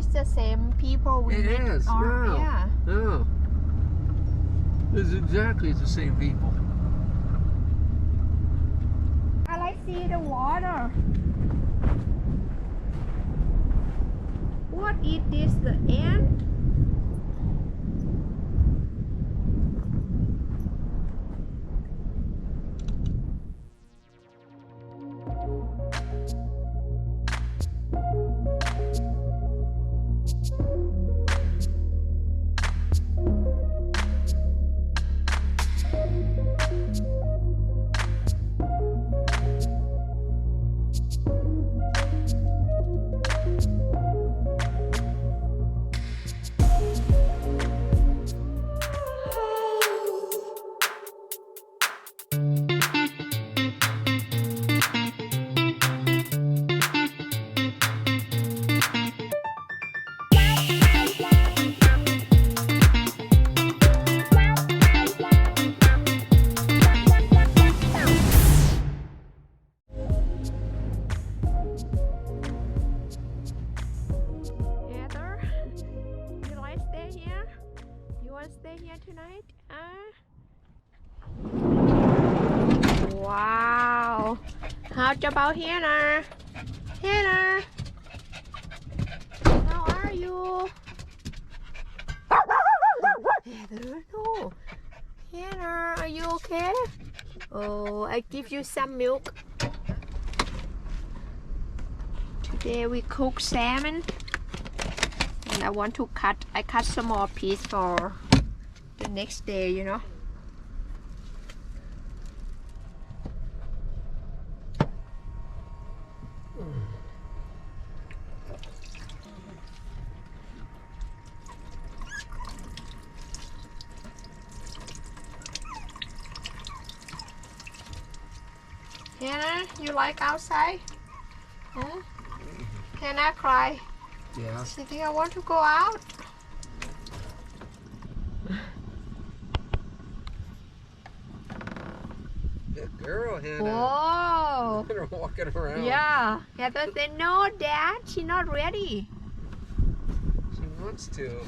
this the same people we met? It is. Or, No. yeah. No. It's exactly the same people. I like see the water. What is this? The ant? Stay here tonight? Wow. How about Hannah? Hannah, how are you? Heather, no. Hannah, are you okay? Oh, I give you some milk. Today we cook salmon. And I want to I cut some more piece for the next day, you know. Hannah, you like outside? Huh? Hannah cry. Yeah. She think I want to go out. Good girl, Hannah. Whoa. They're walking around. Yeah. Heather said, no, Dad, she's not ready. She wants to.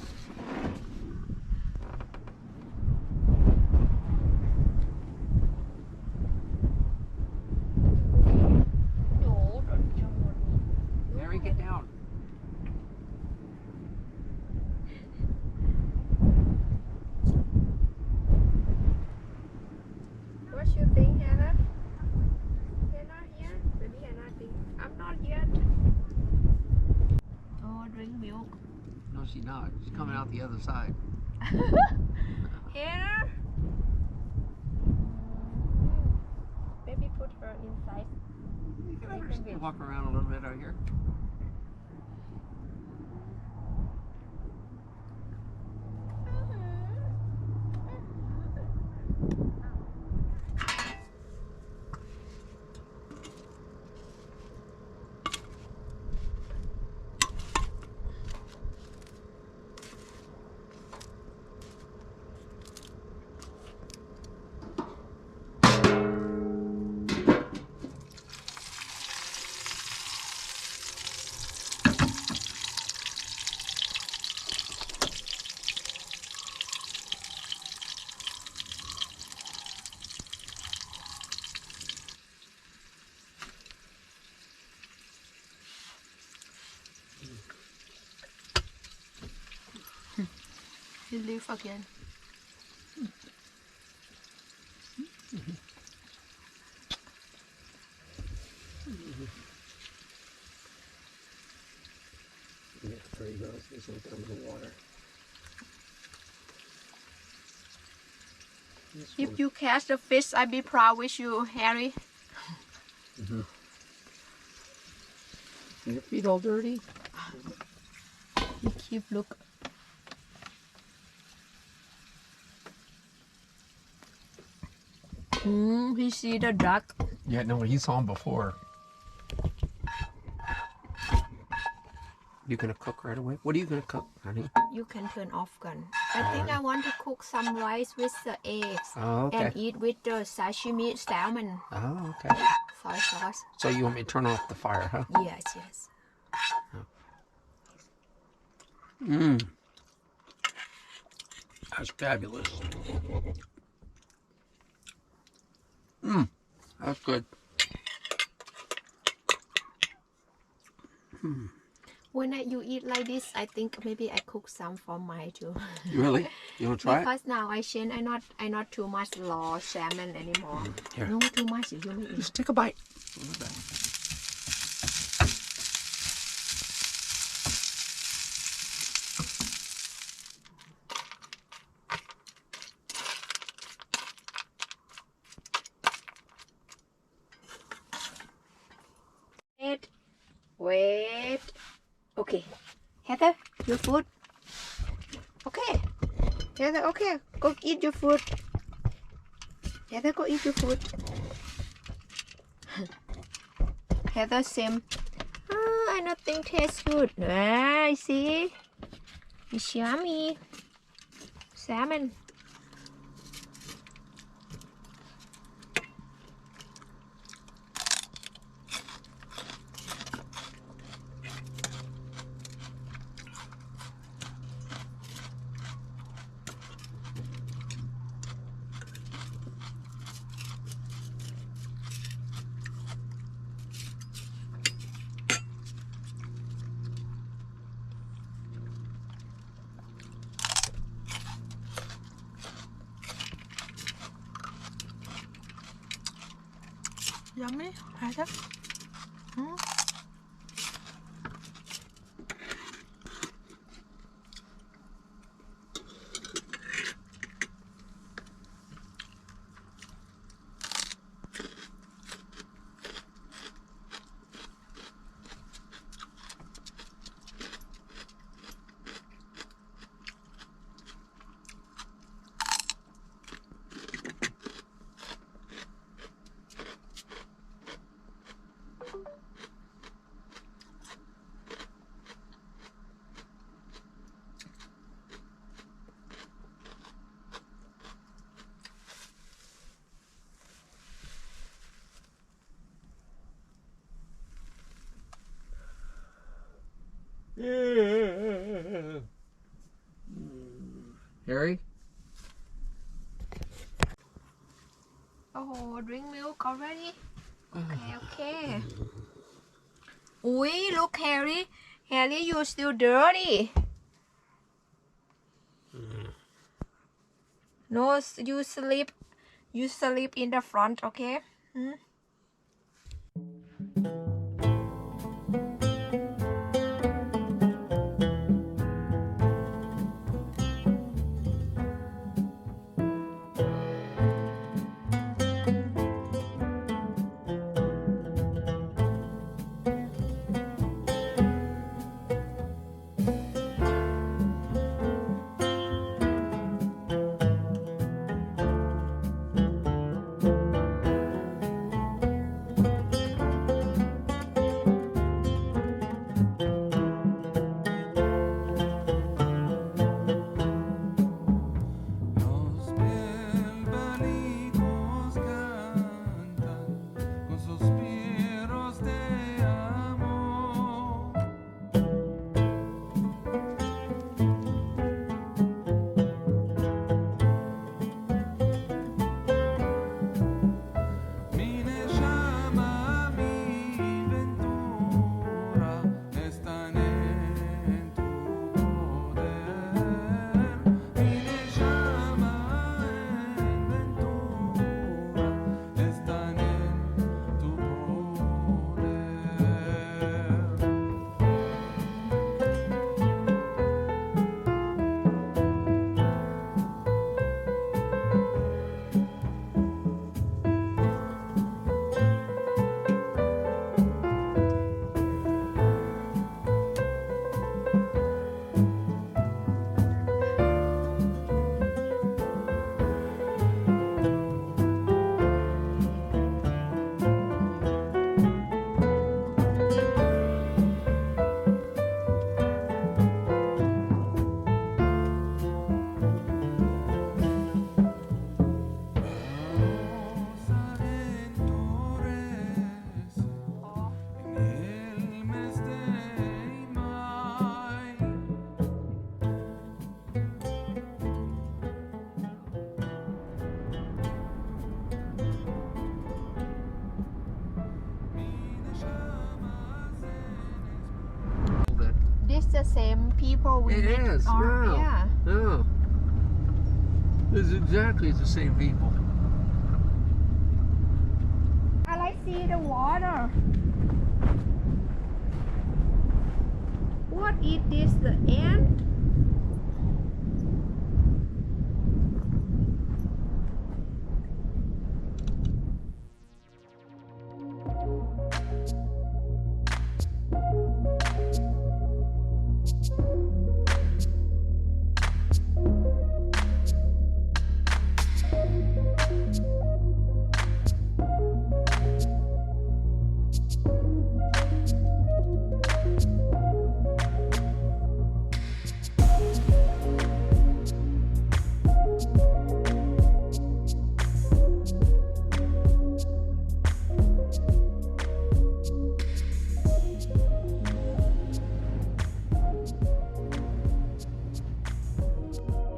Mary, get down. What you think, Hannah? Hannah here? Maybe Hannah think I'm not yet. Oh, drink milk. No, she's not. She's coming out the other side. Hannah? Maybe put her inside. You can let her walk around a little bit out here. He leave again. Yeah, there he goes. He's going to come in the water. If you catch the fish, I'd be proud with you, Harry. Your feet all dirty? You keep look. He see the duck. Yeah, no, he saw him before. You gonna cook right away? What are you gonna cook, honey? You can turn off gun. I think I want to cook some rice with the eggs. Oh, okay. And eat with the sashimi salmon. Oh, okay. Soy sauce. So you want me to turn off the fire, huh? Yes, yes. Oh. Mmm. That's fabulous. Mmm. That's good. Hmm. When you eat like this, I think maybe I cook some for my too. Really? You want to try it? Because now I change. I not too much raw salmon anymore. Here. No too much. You may eat. Just take a bite. Wait. Okay. Heather, your food. Okay. Heather, okay. Go eat your food. Heather, go eat your food. Heather, same. I don't think tastes good. I see. It's yummy. Salmon. Yummy, Heather. Harry? Oh, drink milk already? Okay. Ui, look, Harry. Harry, you're still dirty. No, you sleep. You sleep in the front, okay? the same people we It met. is, yeah. Yeah. No. It's exactly the same people. I like see the water. What is this? The ant?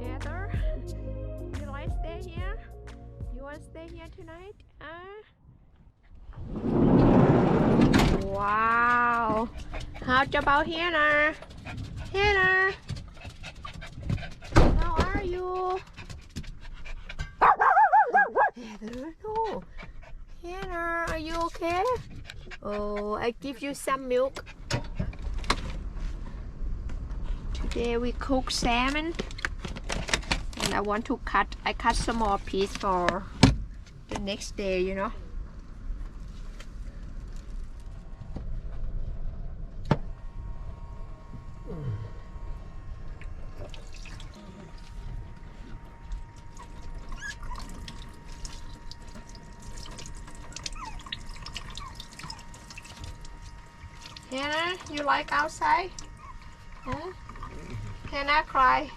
Heather, you like stay here? You want to stay here tonight? Wow. How about Hannah? Hannah, how are you? Heather, no. Hannah, are you okay? Oh, I give you some milk. Today we cook salmon. And I want to I cut some more piece for the next day, you know. Hannah, you like outside? Huh? Hannah cry.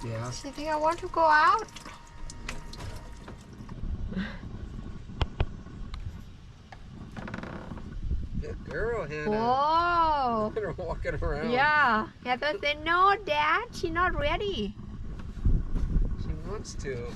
Yeah. She think I want to go out. Good girl, Hannah. Whoa. Look at her walking around. Yeah. Heather said, no, Dad, she's not ready. She wants to.